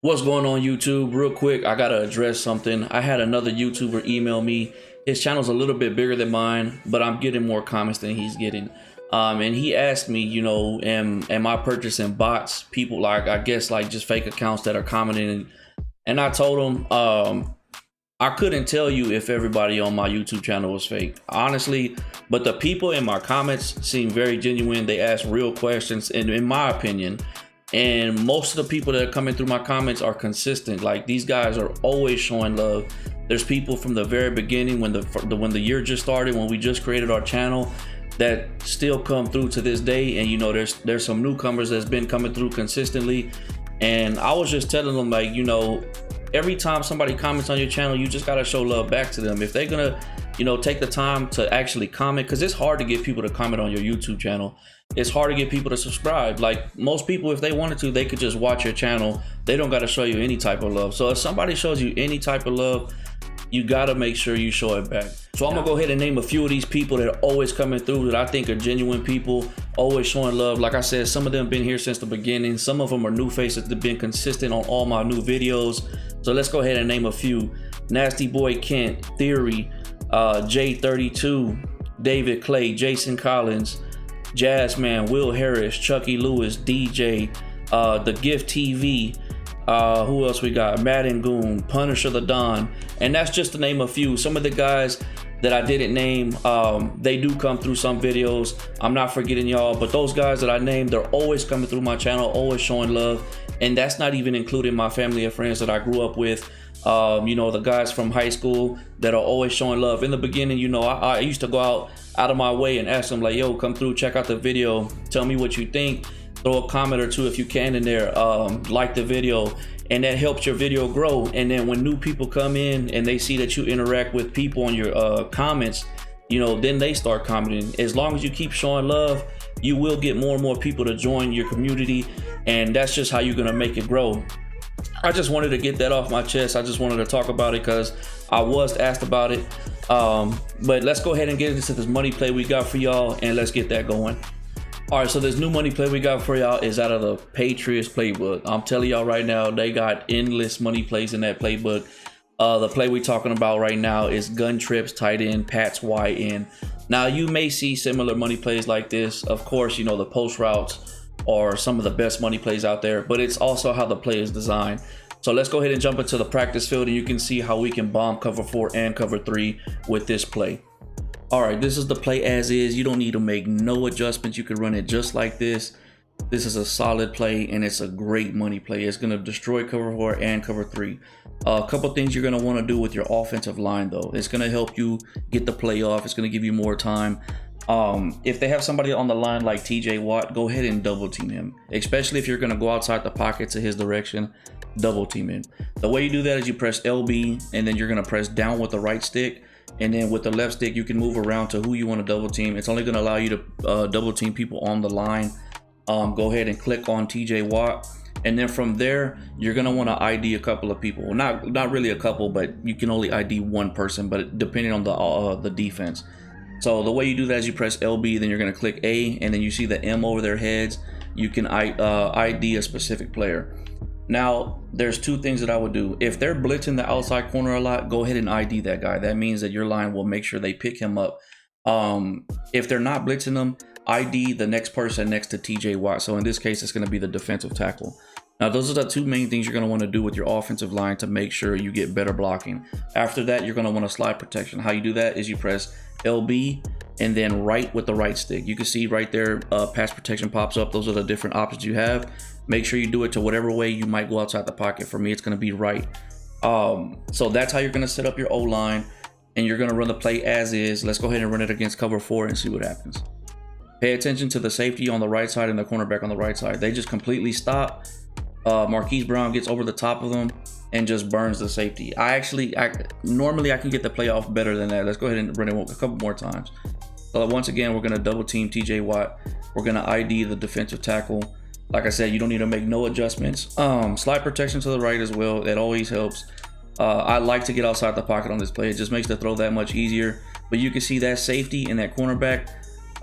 What's going on YouTube? Real quick, I gotta address something. I had another YouTuber email me. His channel's a little bit bigger than mine, but I'm getting more comments than he's getting. And he asked me, am I purchasing bots? People like, I guess like just fake accounts that are commenting. And I told him, I couldn't tell you if everybody on my YouTube channel was fake, honestly, but the people in my comments seem very genuine. They ask real questions, and in my opinion, and most of the people that are coming through my comments are consistent. Like, these guys are always showing love. There's people from the very beginning, when the year just started, when we just created our channel, that still come through to this day. And there's some newcomers that's been coming through consistently. And I was just telling them, like, every time somebody comments on your channel, you just gotta show love back to them. If they're gonna take the time to actually comment, because it's hard to get people to comment on your YouTube channel. It's hard to get people to subscribe. Like, most people, if they wanted to, they could just watch your channel. They don't got to show you any type of love. So if somebody shows you any type of love, you got to make sure you show it back. So I'm gonna go ahead and name a few of these people that are always coming through, that I think are genuine people, always showing love. Like I said, some of them been here since the beginning. Some of them are new faces that have been consistent on all my new videos. So let's go ahead and name a few. Nasty Boy Kent, Theory, J32, David Clay, Jason Collins, Jazzman, Will Harris, Chucky Lewis, DJ, The Gift TV, who else we got? Madden Goon, Punisher the Don, and that's just to name a few. Some of the guys that I didn't name, they do come through some videos. I'm not forgetting y'all, but those guys that I named, they're always coming through my channel, always showing love. And that's not even including my family and friends that I grew up with. The guys from high school that are always showing love. In the beginning, I used to go out of my way and ask them, like, yo, come through, check out the video, tell me what you think, throw a comment or two if you can in there, like the video, and that helps your video grow. And then when new people come in and they see that you interact with people on your comments, then they start commenting. As long as you keep showing love, you will get more and more people to join your community, and that's just how you're gonna make it grow. I just wanted to get that off my chest. I just wanted to talk about it because I was asked about it. But let's go ahead and get into this money play we got for y'all, and let's get that going. All right, so this new money play we got for y'all is out of the Patriots playbook. I'm telling y'all right now, they got endless money plays in that playbook. The play we're talking about right now is gun trips, tight end, Pats, YN. Now, you may see similar money plays like this. Of course, the post routes are some of the best money plays out there, but it's also how the play is designed. So let's go ahead and jump into the practice field, and you can see how we can bomb cover 4 and cover 3 with this play. All right, this is the play as is. You don't need to make no adjustments. You can run it just like this. This is a solid play, and it's a great money play. It's going to destroy cover 4 and cover 3. A couple things you're going to want to do with your offensive line, though. It's going to help you get the play off. It's going to give you more time. If they have somebody on the line like TJ Watt, go ahead and double team him, especially if you're going to go outside the pocket to his direction. Double team him. The way you do that is you press LB, and then you're going to press down with the right stick, and then with the left stick you can move around to who you want to double team. It's only going to allow you to double team people on the line. Go ahead and click on TJ Watt, and then from there you're going to want to ID a couple of people. Not really a couple, but you can only ID one person, but depending on the defense. So the way you do that is you press LB, then you're going to click A, and then you see the M over their heads. You can ID a specific player. Now, there's two things that I would do. If they're blitzing the outside corner a lot, go ahead and ID that guy. That means that your line will make sure they pick him up. If they're not blitzing them, ID the next person next to TJ Watt. So in this case, it's going to be the defensive tackle. Now, those are the two main things you're going to want to do with your offensive line to make sure you get better blocking. After that, you're going to want to slide protection. How you do that is you press LB and then right with the right stick. You can see right there, pass protection pops up. Those are the different options you have. Make sure you do it to whatever way you might go outside the pocket. For me, it's going to be right. So that's how you're going to set up your O-line, and you're going to run the play as is. Let's go ahead and run it against cover 4 and see what happens. Pay attention to the safety on the right side and the cornerback on the right side. They just completely stop. Marquise Brown gets over the top of them and just burns the safety. Normally I can get the play off better than that. Let's go ahead and run it a couple more times. So once again, we're going to double team TJ Watt. We're going to ID the defensive tackle. Like I said, you don't need to make no adjustments. Slide protection to the right as well. That always helps. I like to get outside the pocket on this play. It just makes the throw that much easier. But you can see that safety and that cornerback.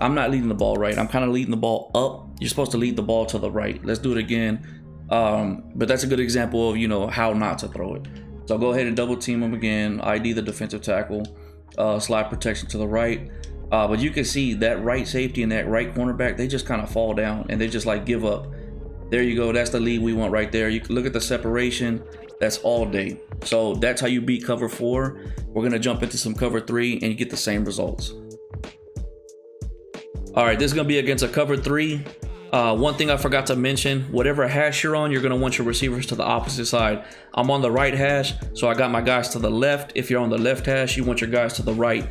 I'm not leading the ball right. I'm kind of leading the ball up. You're supposed to lead the ball to the right. Let's do it again. But that's a good example of, you know, how not to throw it. So go ahead and double team them again, ID the defensive tackle, slide protection to the right. But you can see that right safety and that right cornerback, they just kind of fall down and they just like give up. There you go. That's the lead we want right there. You can look at the separation. That's all day. So that's how you beat cover 4. We're going to jump into some cover 3 and you get the same results. All right, this is going to be against a cover 3. One thing I forgot to mention, whatever hash you're on, you're going to want your receivers to the opposite side. I'm on the right hash, so I got my guys to the left. If you're on the left hash, you want your guys to the right.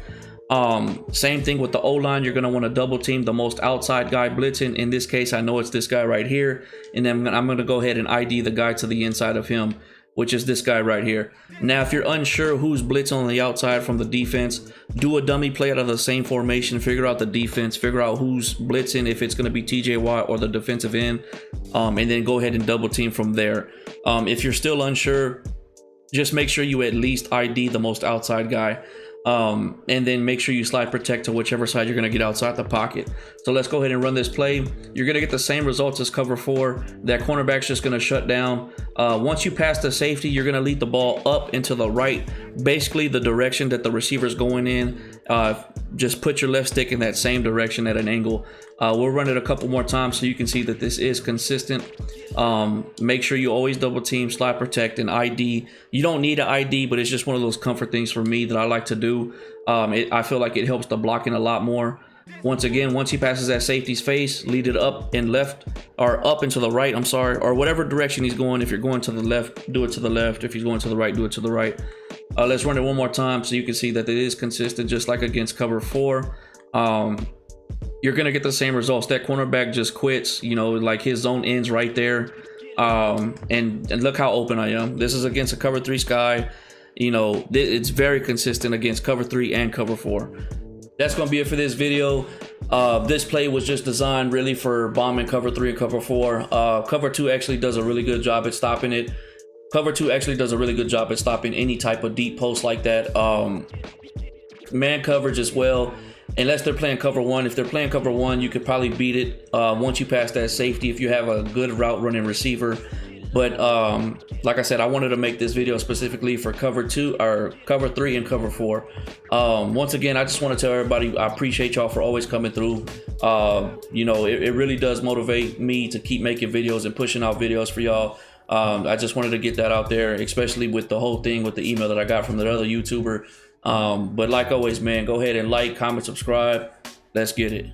Same thing with the O-line. You're going to want to double team the most outside guy blitzing. In this case, I know it's this guy right here. And then I'm going to go ahead and ID the guy to the inside of him, which is this guy right here. Now, if you're unsure who's blitzing on the outside from the defense, do a dummy play out of the same formation, figure out the defense, figure out who's blitzing, if it's going to be TJ Watt or the defensive end, and then go ahead and double team from there. If you're still unsure, just make sure you at least ID the most outside guy. And then make sure you slide protect to whichever side you're going to get outside the pocket. So let's go ahead and run this play. You're going to get the same results as cover 4. That cornerback's just going to shut down. Once you pass the safety, you're going to lead the ball up into the right, basically the direction that the receiver's going in. Just put your left stick in that same direction at an angle. We'll run it a couple more times so you can see that this is consistent. Make sure you always double team, slide protect, and ID. You don't need an ID, but it's just one of those comfort things for me that I like to do. I feel like it helps the blocking a lot more. Once again, once he passes that safety's face, lead it up and left, or up and to the right, I'm sorry, or whatever direction he's going. If you're going to the left, do it to the left. If he's going to the right, do it to the right. Let's run it one more time so you can see that it is consistent, just like against cover 4. You're going to get the same results. That cornerback just quits, you know, like his zone ends right there. And look how open I am. This is against a cover 3 sky. You know, it's very consistent against cover 3 and cover 4. That's going to be it for this video. This play was just designed really for bombing cover 3 and cover 4. Cover 2 actually does a really good job at stopping it. Cover 2 actually does a really good job at stopping any type of deep post like that. Man coverage as well. Unless they're playing cover 1. If they're playing cover 1, you could probably beat it once you pass that safety if you have a good route running receiver. But like I said, I wanted to make this video specifically for cover 2 or cover 3 and cover 4. Once again, I just want to tell everybody I appreciate y'all for always coming through. You know, it really does motivate me to keep making videos and pushing out videos for y'all. I just wanted to get that out there, especially with the whole thing with the email that I got from that other YouTuber. But like always, man, go ahead and like, comment, subscribe. Let's get it.